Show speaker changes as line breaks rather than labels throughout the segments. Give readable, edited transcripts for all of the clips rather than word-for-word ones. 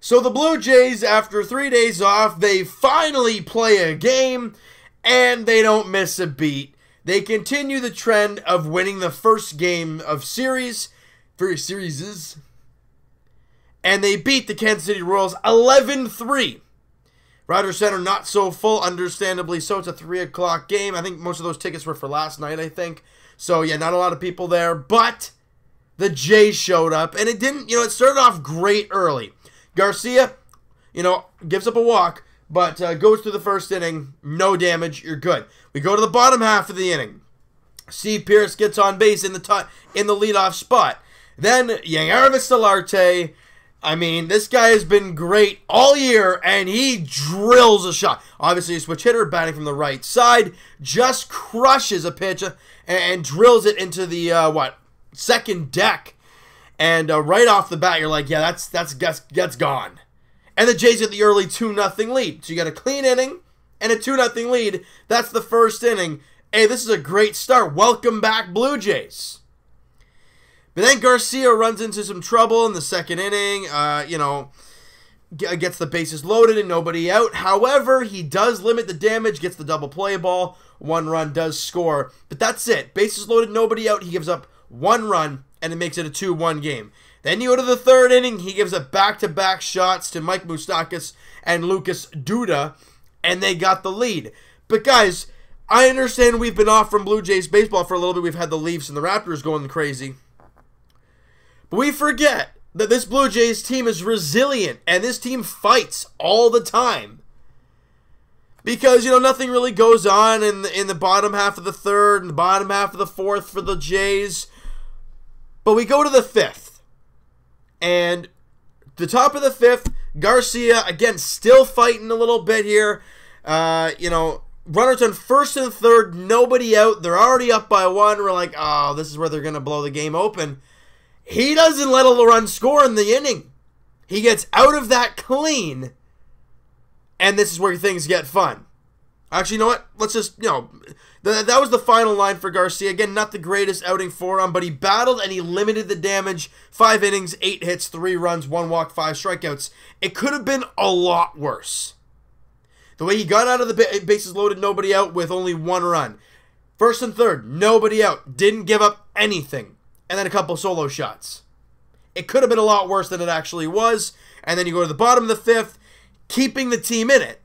So the Blue Jays, after 3 days off, they finally play a game, and they don't miss a beat. They continue the trend of winning the first game of series, and they beat the Kansas City Royals 11-3. Rogers Center not so full, understandably so. It's a 3 o'clock game. I think most of those tickets were for last night, I think. So, yeah, not a lot of people there, but the Jays showed up, and it didn't, it started off great early. Garcia, gives up a walk, but goes through the first inning, no damage, you're good. We go to the bottom half of the inning. Steve Pearce gets on base in the leadoff spot. Then Yangervis Solarte, this guy has been great all year, and he drills a shot. Obviously, a switch hitter, batting from the right side, just crushes a pitch and drills it into the, second deck. And right off the bat, you're like, yeah, that's gone. And the Jays get the early 2-0 lead. So you got a clean inning and a 2-0 lead. That's the first inning. Hey, this is a great start. Welcome back, Blue Jays. But then Garcia runs into some trouble in the second inning. Gets the bases loaded and nobody out. However, he does limit the damage, gets the double play ball. 1 run does score. But that's it. Bases loaded, nobody out. He gives up 1 run, and it makes it a 2-1 game. Then you go to the third inning. He gives up back-to-back shots to Mike Moustakas and Lucas Duda, and they got the lead. But guys, I understand we've been off from Blue Jays baseball for a little bit. We've had the Leafs and the Raptors going crazy. But we forget that this Blue Jays team is resilient, and this team fights all the time. Because, nothing really goes on in the bottom half of the third and the bottom half of the fourth for the Jays. But we go to the fifth. And the top of the fifth, Garcia, again, still fighting a little bit here. Runners on first and third, nobody out. They're already up by 1. We're like, oh, this is where they're going to blow the game open. He doesn't let a run score in the inning. He gets out of that clean. And this is where things get fun. Actually, you know what? Let's just, that was the final line for Garcia. Again, not the greatest outing for him, but he battled and he limited the damage. 5 innings, 8 hits, 3 runs, 1 walk, 5 strikeouts. It could have been a lot worse. The way he got out of the bases loaded, nobody out with only 1 run. First and third, nobody out. Didn't give up anything. And then a couple solo shots. It could have been a lot worse than it actually was. And then you go to the bottom of the fifth, keeping the team in it.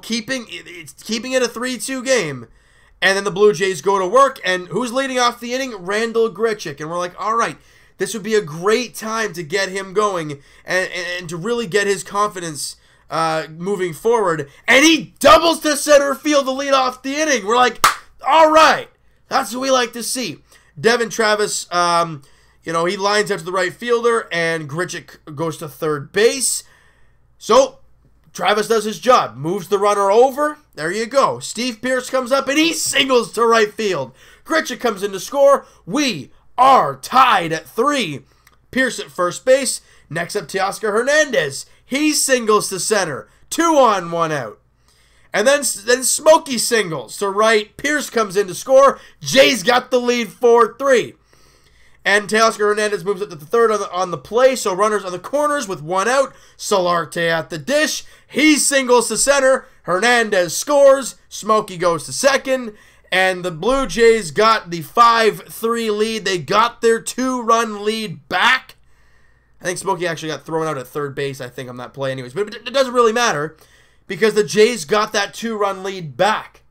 Keeping it a 3-2 game. And then the Blue Jays go to work. And who's leading off the inning? Randall Grichuk. And we're like, all right, this would be a great time to get him going and to really get his confidence moving forward. And he doubles to center field to lead off the inning. We're like, all right, that's what we like to see. Devin Travis, he lines out to the right fielder, and Grichuk goes to third base. So Travis does his job, moves the runner over. There you go. Steve Pearce comes up, and he singles to right field. Grichuk comes in to score. We are tied at 3. Pearce at first base. Next up, Teoscar Hernandez. He singles to center. 2 on, 1 out. And then Smokey singles to right. Pearce comes in to score. Jays got the lead 4-3. And Teoscar Hernandez moves up to the third on the play. So runners on the corners with 1 out. Solarte at the dish. He singles to center. Hernandez scores. Smokey goes to second. And the Blue Jays got the 5-3 lead. They got their 2-run lead back. I think Smokey actually got thrown out at third base, I think, on that play anyways. But it doesn't really matter, because the Jays got that 2-run lead back.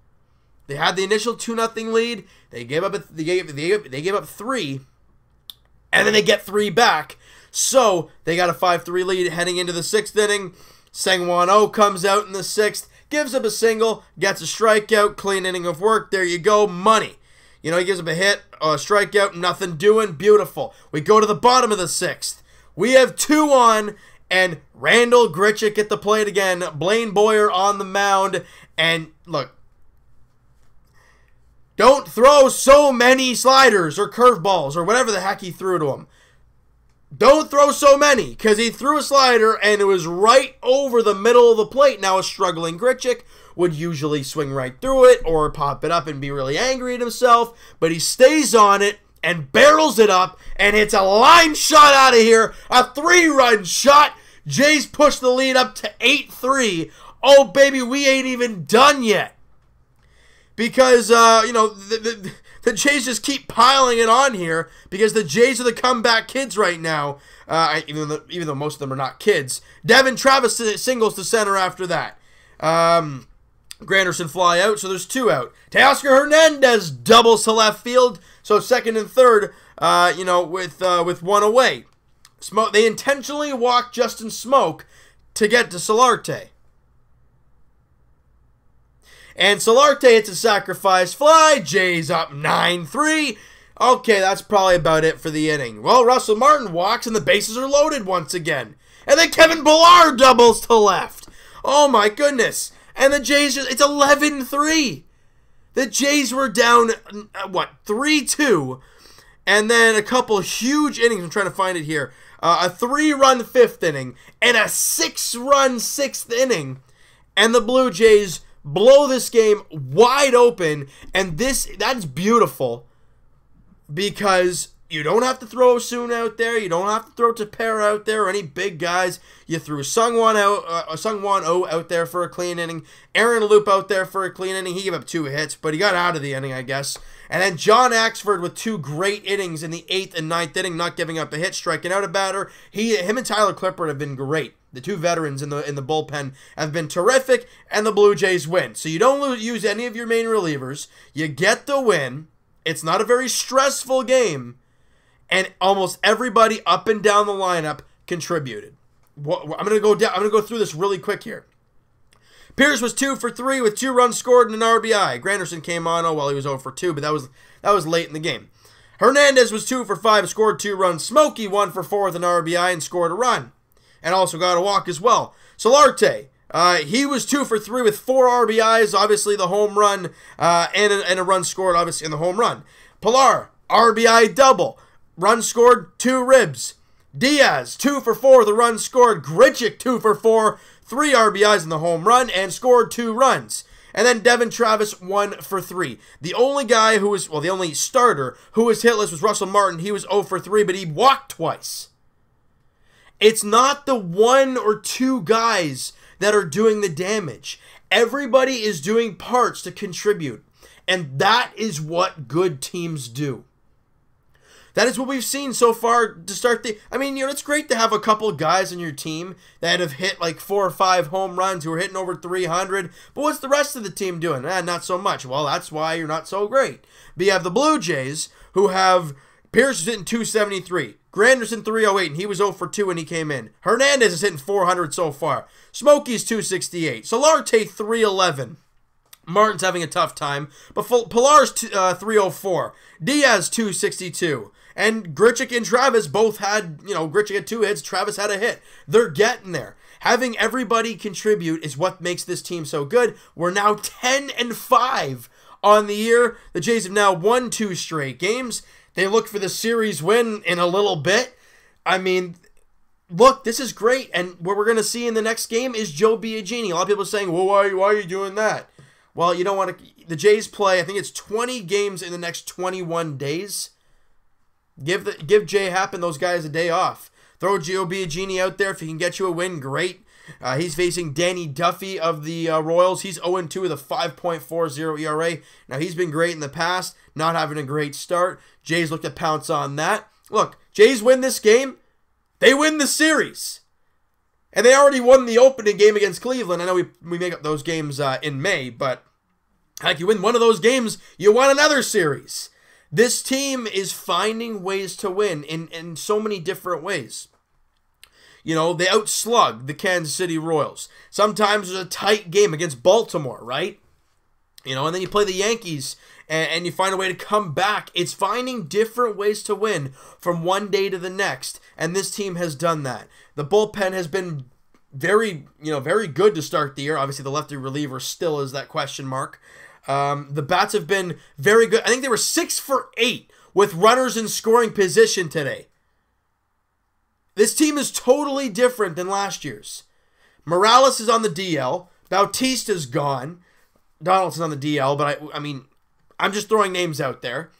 They had the initial 2-0 lead. They gave up 3, and then they get 3 back. So they got a 5-3 lead heading into the 6th inning. Sangwon-Oh comes out in the 6th, gives up a single, gets a strikeout, clean inning of work. There you go, money. He gives up a hit, a strikeout, nothing doing, beautiful. We go to the bottom of the 6th. We have 2 on, and Randall Grichuk at the plate again. Blaine Boyer on the mound. And look, don't throw so many sliders or curveballs or whatever the heck he threw to him. Don't throw so many, because he threw a slider and it was right over the middle of the plate. Now a struggling Grichuk would usually swing right through it or pop it up and be really angry at himself, but he stays on it and barrels it up and hits a line shot out of here. A 3-run shot. Jays push the lead up to 8-3. Oh, baby, we ain't even done yet. Because, you know, the Jays just keep piling it on here because the Jays are the comeback kids right now, even though most of them are not kids. Devin Travis singles to center after that. Granderson fly out, so there's 2 out. Teoscar Hernandez doubles to left field, so second and third, you know, with 1 away. They intentionally walk Justin Smoke to get to Solarte. And Solarte hits a sacrifice fly. Jays up 9-3. Okay, that's probably about it for the inning. Well, Russell Martin walks and the bases are loaded once again. And then Kevin Pillar doubles to left. Oh my goodness. And the Jays, it's 11-3. The Jays were down, what, 3-2. And then a couple huge innings. I'm trying to find it here. A 3-run 5th inning and a 6-run 6th inning. And the Blue Jays blow this game wide open, and that's beautiful because you don't have to throw Osuna out there, you don't have to throw Tepera out there or any big guys. You threw Sungwon Oh out there for a clean inning, Aaron Loop out there for a clean inning. He gave up 2 hits, but he got out of the inning, I guess. And then John Axford with 2 great innings in the 8th and 9th inning, not giving up a hit, striking out a batter. Him and Tyler Clippard have been great. The 2 veterans in the bullpen have been terrific, and the Blue Jays win. So you don't use any of your main relievers. You get the win. It's not a very stressful game, and almost everybody up and down the lineup contributed. I'm gonna go through this really quick here. Pierce was 2 for 3 with 2 runs scored and an RBI. Granderson came on, he was 0 for 2, but that was late in the game. Hernandez was 2 for 5, scored 2 runs. Smokey 1 for 4 with an RBI and scored a run. And also got a walk as well. Solarte, he was 2 for 3 with 4 RBIs, obviously the home run, and a run scored, obviously, in the home run. Pillar, RBI double. Run scored, 2 ribs. Diaz, 2 for 4 with a run scored. Grichuk, 2 for 4, 3 RBIs in the home run, and scored 2 runs. And then Devin Travis, 1 for 3. The only guy who was, the only starter who was hitless was Russell Martin. He was 0 for 3, but he walked twice. It's not the 1 or 2 guys that are doing the damage. Everybody is doing parts to contribute. And that is what good teams do. That is what we've seen so far to start the... I mean, you know, it's great to have a couple guys on your team that have hit like 4 or 5 home runs who are hitting over 300. But what's the rest of the team doing? Not so much. Well, that's why you're not so great. But you have the Blue Jays who have... Pierce is hitting 273. Granderson 308, and he was 0 for 2 when he came in. Hernandez is hitting 400 so far. Smokey's 268. Solarte 311. Martin's having a tough time, but Pillar's 304. Diaz 262. And Grichuk and Travis both had, Grichuk had 2 hits, Travis had a hit. They're getting there. Having everybody contribute is what makes this team so good. We're now 10-5 on the year. The Jays have now won 2 straight games. They look for the series win in a little bit. I mean, look, this is great. And what we're going to see in the next game is Joe Biagini. A lot of people are saying, well, why are you doing that? Well, you don't want to... The Jays play, I think it's 20 games in the next 21 days. Give Jay Happ and those guys a day off. Throw Joe Biagini out there. If he can get you a win, great. He's facing Danny Duffy of the Royals. He's 0-2 with a 5.40 ERA. Now, he's been great in the past, not having a great start. Jays look to pounce on that. Look, Jays win this game. They win the series. And they already won the opening game against Cleveland. I know we make up those games in May, but heck, you win one of those games, you won another series. This team is finding ways to win in so many different ways. They outslug the Kansas City Royals. Sometimes there's a tight game against Baltimore, right? And then you play the Yankees and you find a way to come back. It's finding different ways to win from one day to the next, and this team has done that. The bullpen has been very good to start the year. Obviously, the lefty reliever still is that question mark. The bats have been very good. I think they were 6 for 8 with runners in scoring position today. This team is totally different than last year's. Morales is on the DL. Bautista's gone. Donaldson's on the DL, but I'm just throwing names out there.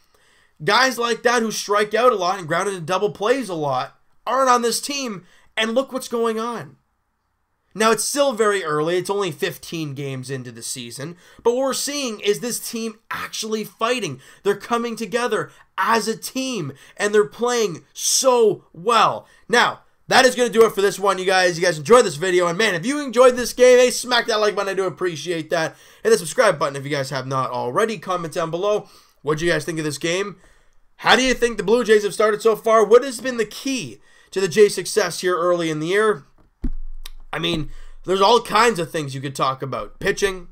Guys like that who strike out a lot and ground into double plays a lot aren't on this team, and look what's going on. Now, it's still very early. It's only 15 games into the season. But what we're seeing is this team actually fighting. They're coming together as a team, and they're playing so well. Now, that is going to do it for this one, you guys. You guys enjoyed this video, and man, if you enjoyed this game, hey, smack that like button. I do appreciate that. Hit the subscribe button if you guys have not already. Comment down below. What do you guys think of this game? How do you think the Blue Jays have started so far? What has been the key to the Jays' success here early in the year? I mean, there's all kinds of things you could talk about. Pitching,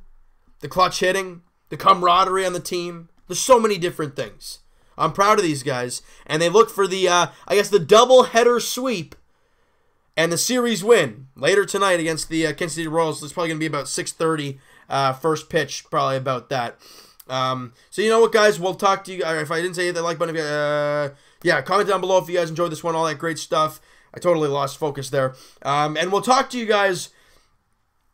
the clutch hitting, the camaraderie on the team. There's so many different things. I'm proud of these guys. And they look for the, I guess, the double-header sweep and the series win later tonight against the Kansas City Royals. It's probably going to be about 6:30 first pitch, probably about that. So you know what, guys? We'll talk to you. If I didn't say hit that like button, yeah, comment down below if you guys enjoyed this one, all that great stuff. I totally lost focus there. And we'll talk to you guys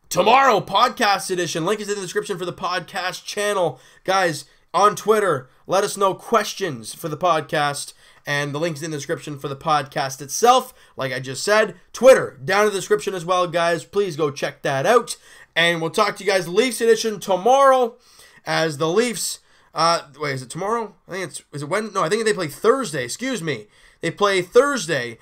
tomorrow, podcast edition. Link is in the description for the podcast channel. Guys, on Twitter, let us know questions for the podcast. And the link's in the description for the podcast itself. Like I just said, Twitter, down in the description as well, guys. Please go check that out. And we'll talk to you guys Leafs edition tomorrow as the Leafs... wait, is it tomorrow? I think it's... Is it when? No, I think they play Thursday. Excuse me. They play Thursday,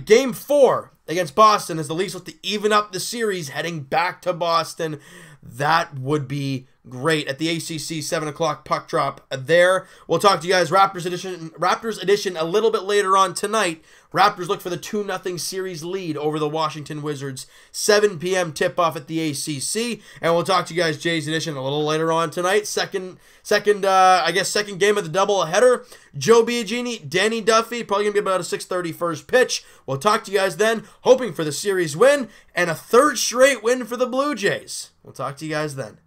Game 4 against Boston as the Leafs look to even up the series heading back to Boston. That would be great at the ACC 7 o'clock puck drop there. We'll talk to you guys Raptors edition a little bit later on tonight. Raptors look for the 2-0 series lead over the Washington Wizards. 7 p.m. tip-off at the ACC. And we'll talk to you guys Jays edition a little later on tonight. Second game of the doubleheader. Joe Biagini, Danny Duffy. Probably going to be about a 6:30 first pitch. We'll talk to you guys then, hoping for the series win and a third straight win for the Blue Jays. We'll talk to you guys then.